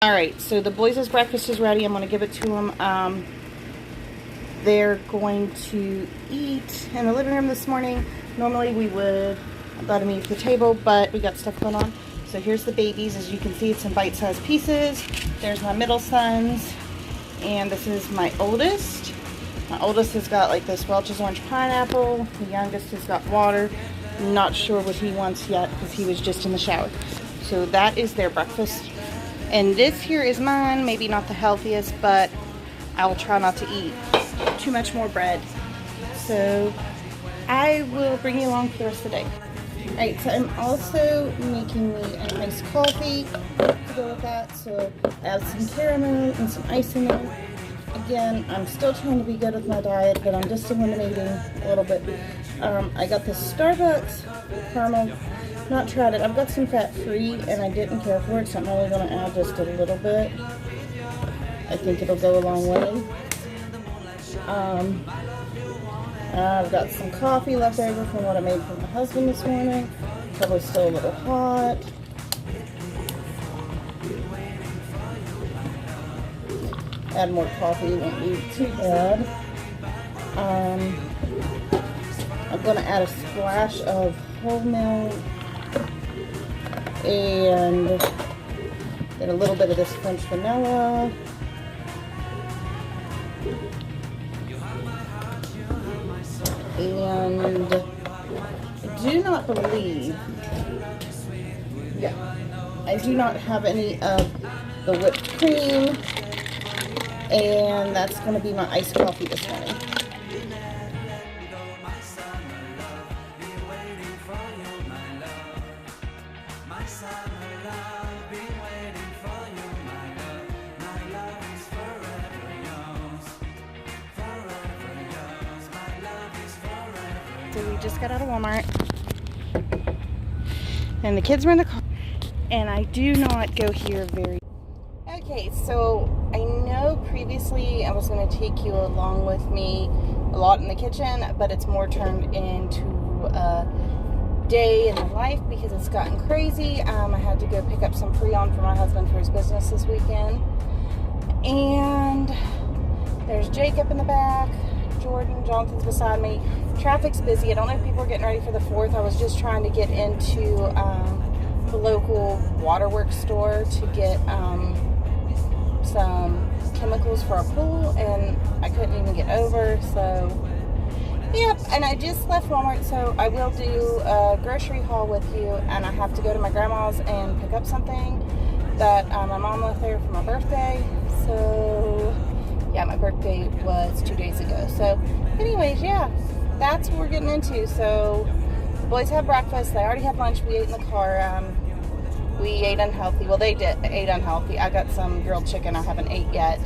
Alright, so the boys' breakfast is ready. I'm going to give it to them. They're going to eat in the living room this morning. Normally we would let them eat at the table, but we got stuff going on. So here's the babies. As you can see, it's in bite-sized pieces. There's my middle sons, and this is my oldest. My oldest has got like this Welch's orange pineapple. The youngest has got water. Not sure what he wants yet because he was just in the shower. So that is their breakfast. And this here is mine. Maybe not the healthiest, but I will try not to eat too much more bread. So I will bring you along for the rest of the day. Alright, so I'm also making me a nice coffee to go with that. So I have some caramel and some ice in there. Again, I'm still trying to be good with my diet, but I'm just eliminating a little bit. I got this Starbucks caramel. Not tried it. I've got some fat-free, and I didn't care for it, so I'm only going to add just a little bit. I think it'll go a long way. I've got some coffee left over from what I made for my husband this morning. Probably still a little hot. Add more coffee, won't be too bad. I'm going to add a splash of whole milk and then a little bit of this French vanilla. And I do not believe, I do not have any of the whipped cream, and that's going to be my iced coffee this morning. So we just got out of Walmart, and the kids were in the car, and I do not go here very... Okay, so I know previously I was going to take you along with me a lot in the kitchen, but it's more turned into a day in the life because it's gotten crazy. I had to go pick up some pre-owned for my husband for his business this weekend, and there's Jacob in the back. Jonathan's beside me. Traffic's busy. I don't know if people are getting ready for the 4th. I was just trying to get into the local waterworks store to get some chemicals for our pool, and I couldn't even get over. So, yep. And I just left Walmart, so I will do a grocery haul with you, and I have to go to my grandma's and pick up something that my mom left there for my birthday. So... yeah, my birthday was 2 days ago. So, anyways, yeah, that's what we're getting into. So, the boys have breakfast. They already had lunch. We ate in the car. We ate unhealthy. Well, they ate unhealthy. I got some grilled chicken I haven't ate yet.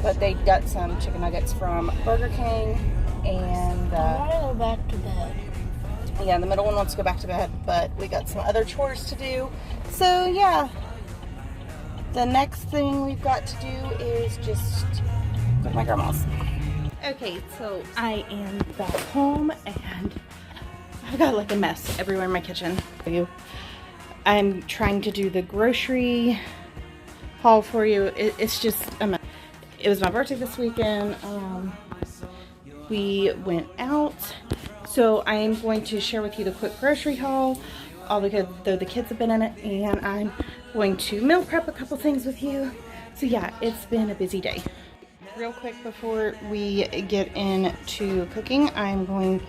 But they got some chicken nuggets from Burger King. And I want to go back to bed. Yeah, the middle one wants to go back to bed. But we got some other chores to do. So, yeah. The next thing we've got to do is just... with my grandma's. Okay, so I am back home, and I've got like a mess everywhere in my kitchen. I'm trying to do the grocery haul for you. It's just a mess. It was my birthday this weekend. We went out, so I am going to share with you the quick grocery haul, all because though the kids have been in it, and I'm going to meal prep a couple things with you. So yeah, it's been a busy day. Real quick before we get into cooking, I'm going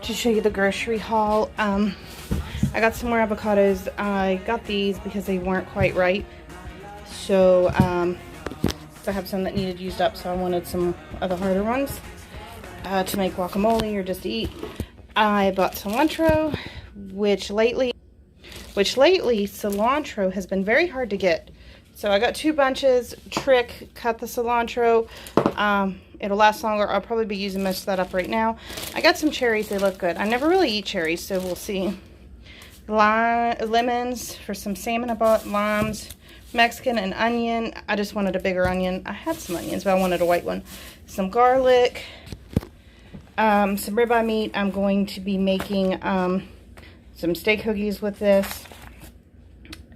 to show you the grocery haul. I got some more avocados. I got these because they weren't quite right. So I have some that needed used up, so I wanted some of the harder ones to make guacamole or just to eat. I bought cilantro, which lately cilantro has been very hard to get. So I got 2 bunches. Trick cut the cilantro. It'll last longer. I'll probably be using most of that up right now. I got some cherries. They look good. I never really eat cherries, so we'll see. Lemons for some salmon I bought. Limes, Mexican, and onion. I just wanted a bigger onion. I had some onions, but I wanted a white one. Some garlic. Some ribeye meat. I'm going to be making some steak hoagies with this.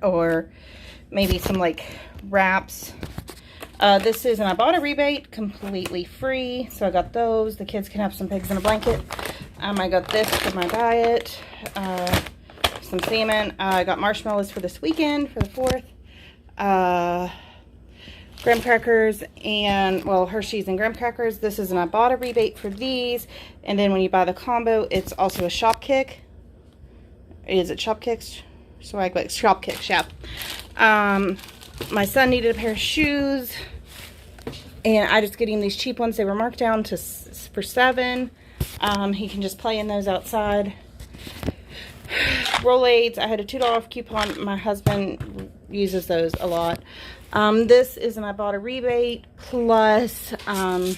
Or maybe some like wraps. This is, and I bought a rebate, completely free, so I got those. The kids can have some pigs in a blanket. I got this for my diet, some salmon. I got marshmallows for this weekend, for the 4th. Graham crackers and, well, Hershey's and graham crackers. This is, and I bought a rebate for these. And then when you buy the combo, it's also a Shop Kick. Is it Shop Kicks? So I like Shop Kicks, yeah. My son needed a pair of shoes, and I just get him these cheap ones. They were marked down to for $7. He can just play in those outside. Rolaids, I had a $2 off coupon. My husband uses those a lot. This is, and I bought a rebate, plus I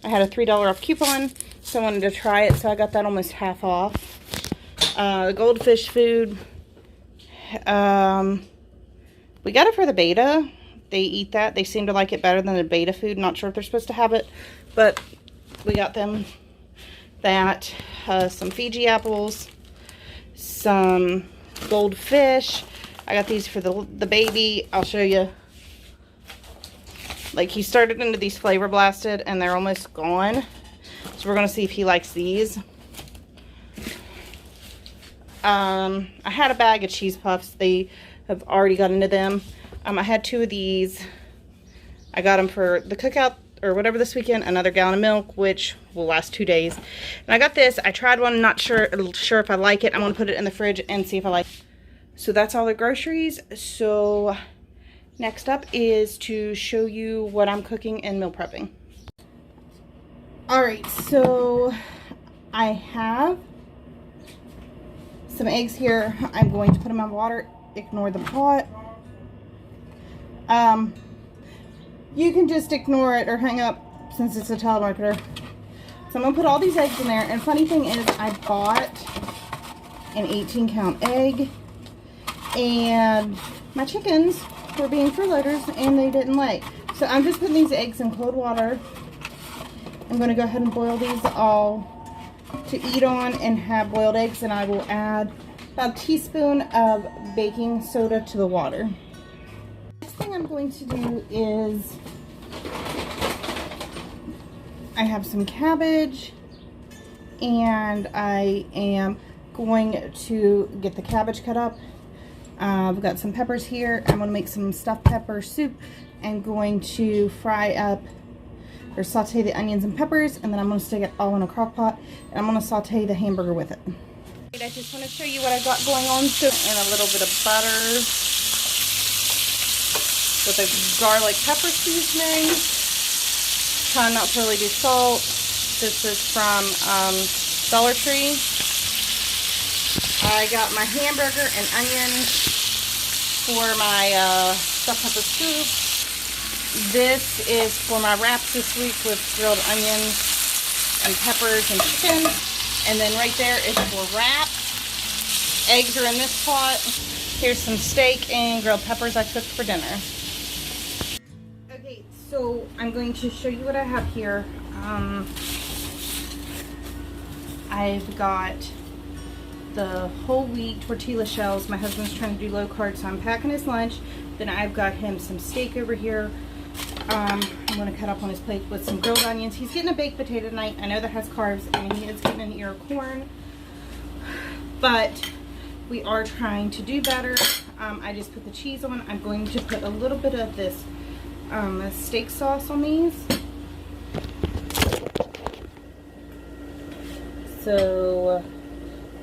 had a $3 off coupon, so I wanted to try it, so I got that almost half off. Goldfish food, we got it for the beta. They eat that. They seem to like it better than the beta food. Not sure if they're supposed to have it, but we got them that. Some Fiji apples, some goldfish. I got these for the baby. I'll show you. Like, he started into these Flavor Blasted, and they're almost gone. So we're going to see if he likes these. I had a bag of cheese puffs. They have already got into them. I had 2 of these. I got them for the cookout or whatever this weekend. Another gallon of milk, which will last 2 days. And I got this. I tried one. Not sure if I like it. I'm going to put it in the fridge and see if I like it. So that's all the groceries. So next up is to show you what I'm cooking and meal prepping. Alright, so I have some eggs here. I'm going to put them in water. Ignore the pot. You can just ignore it or hang up since it's a telemarketer. So I'm going to put all these eggs in there. And funny thing is, I bought an 18-count egg. And my chickens were being freeloaders and they didn't lay. So I'm just putting these eggs in cold water. I'm going to go ahead and boil these all to eat on and have boiled eggs. And I will add about a teaspoon of baking soda to the water. Next thing I'm going to do is I have some cabbage and I am going to get the cabbage cut up. I've got some peppers here. I'm going to make some stuffed pepper soup. I'm going to fry up or saute the onions and peppers, and then I'm going to stick it all in a crock pot, and I'm going to saute the hamburger with it. I just want to show you what I got going on. So, and a little bit of butter with a garlic pepper seasoning. Trying not to really do salt. This is from Dollar Tree. I got my hamburger and onions for my stuffed pepper soup. This is for my wraps this week with grilled onions and peppers and chicken. And then right there is for wraps. Eggs are in this pot. Here's some steak and grilled peppers I cooked for dinner. Okay, so I'm going to show you what I have here. I've got the whole wheat tortilla shells. My husband's trying to do low carb, so I'm packing his lunch. Then I've got him some steak over here. I'm going to cut up on his plate with some grilled onions. He's getting a baked potato tonight. I know that has carbs, and he is getting an ear of corn. But we are trying to do better. I just put the cheese on. I'm going to put a little bit of this steak sauce on these. So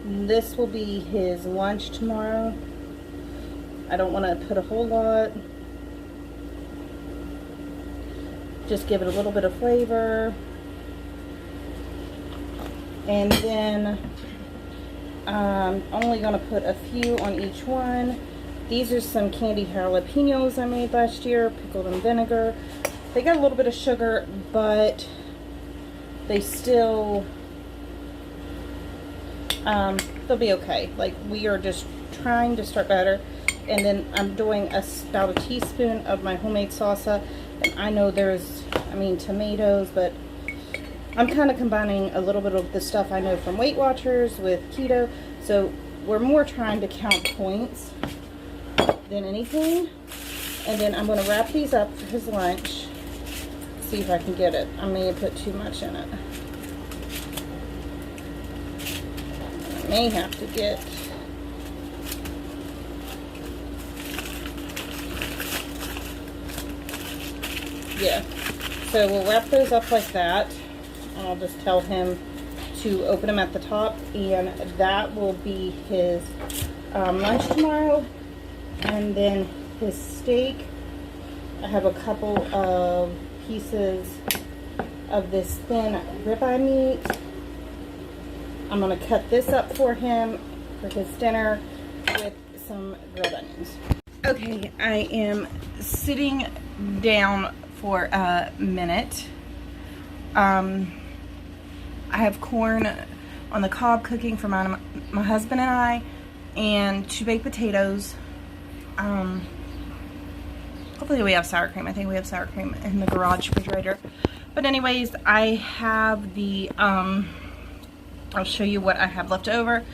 this will be his lunch tomorrow. I don't want to put a whole lot. Just give it a little bit of flavor. And then I'm only going to put a few on each one. These are some candied jalapenos I made last year, pickled in vinegar. They got a little bit of sugar, but they still, they'll be okay. Like, we are just trying to start better. And then I'm doing about a teaspoon of my homemade salsa. And I know there's, tomatoes, but I'm kind of combining a little bit of the stuff I know from Weight Watchers with keto. So we're more trying to count points than anything. And then I'm going to wrap these up for his lunch. See if I can get it. I may have put too much in it. I may have to get... Yeah. So we'll wrap those up like that. And I'll just tell him to open them at the top. And that will be his lunch tomorrow. And then his steak. I have a couple of pieces of this thin ribeye meat. I'm going to cut this up for him for his dinner with some grilled onions. Okay, I am sitting down for a minute. I have corn on the cob cooking for my husband and I, and 2 baked potatoes. Hopefully we have sour cream. I think we have sour cream in the garage refrigerator. But anyways, I have the, I'll show you what I have left over.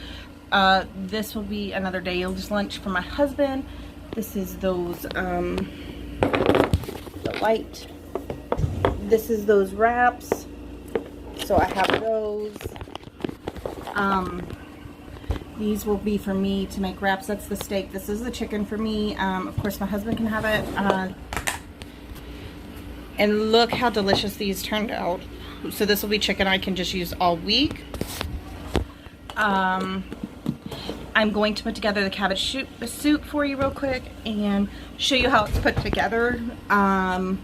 This will be another day's lunch for my husband. This is those, the white. This is those wraps. So I have those. These will be for me to make wraps. That's the steak. This is the chicken for me. Of course, my husband can have it. And look how delicious these turned out. So this will be chicken I can just use all week. I'm going to put together the cabbage soup for you real quick and show you how it's put together. And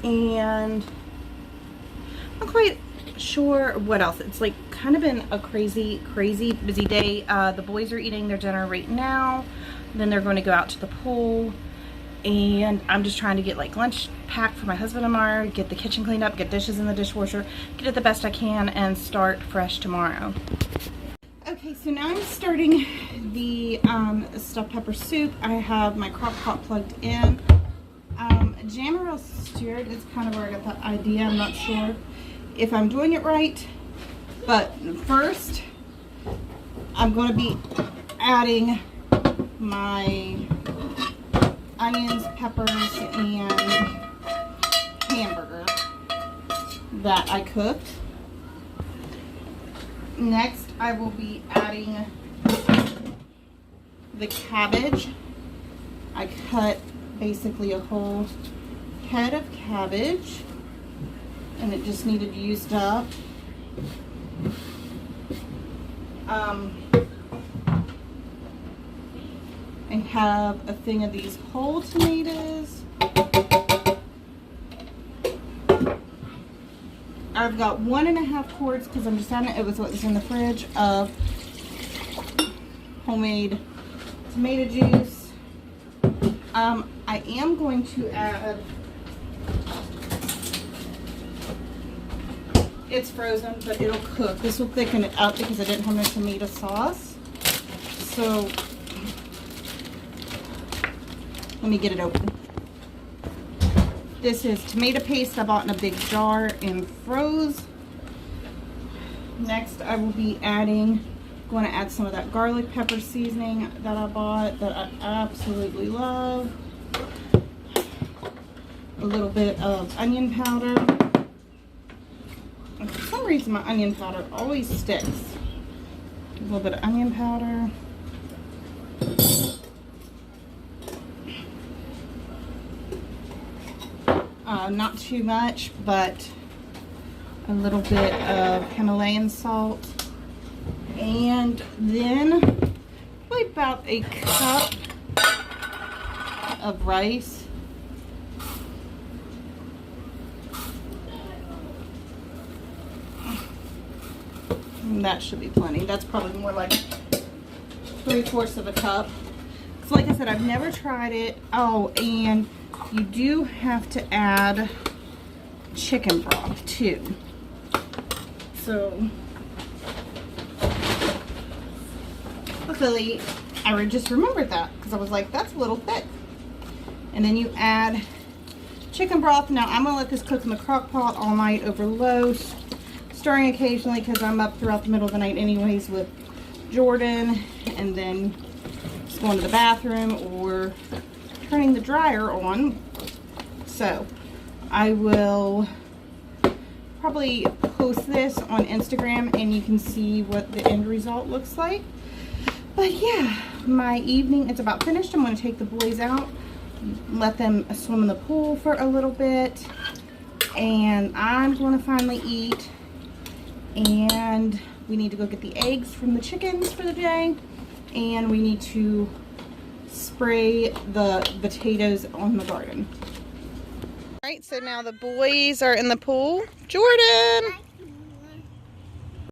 I'm not quite sure what else. It's like kind of been a crazy busy day. The boys are eating their dinner right now. Then they're going to go out to the pool. And I'm just trying to get like lunch packed for my husband tomorrow, get the kitchen cleaned up, get dishes in the dishwasher, get it the best I can, and start fresh tomorrow. Okay, so now I'm starting the stuffed pepper soup. I have my crock pot plugged in. Jam steered is kind of where I got that idea. I'm not sure if I'm doing it right, but first I'm going to be adding my onions, peppers, and hamburger that I cooked. Next, I will be adding the cabbage. I cut basically a whole head of cabbage, and it just needed used up. I have a thing of these whole tomatoes. I've got 1.5 quarts, because I'm just adding it was what was in the fridge, of homemade tomato juice. I am going to add, it's frozen, but it'll cook. This will thicken it up because I didn't have no tomato sauce. So let me get it open. This is tomato paste I bought in a big jar and froze. Next, I will be going to add some of that garlic pepper seasoning that I bought that I absolutely love. A little bit of onion powder. And for some reason, my onion powder always sticks. A little bit of onion powder. Not too much, but a little bit of Himalayan salt. And then probably about a cup of rice. And that should be plenty. That's probably more like 3/4 of a cup. So like I said, I've never tried it. Oh, and you do have to add chicken broth too. So luckily I just remembered that, because I was like, that's a little thick. And then you add chicken broth. Now I'm gonna let this cook in the crock pot all night over low, stirring occasionally because I'm up throughout the middle of the night anyways with Jordan, and then just going to the bathroom or turning the dryer on. So I will probably post this on Instagram and you can see what the end result looks like. But yeah, my evening is about finished. I'm going to take the boys out, let them swim in the pool for a little bit, and I'm going to finally eat. And we need to go get the eggs from the chickens for the day, and we need to spray the potatoes on the garden. All right, so now the boys are in the pool. Jordan!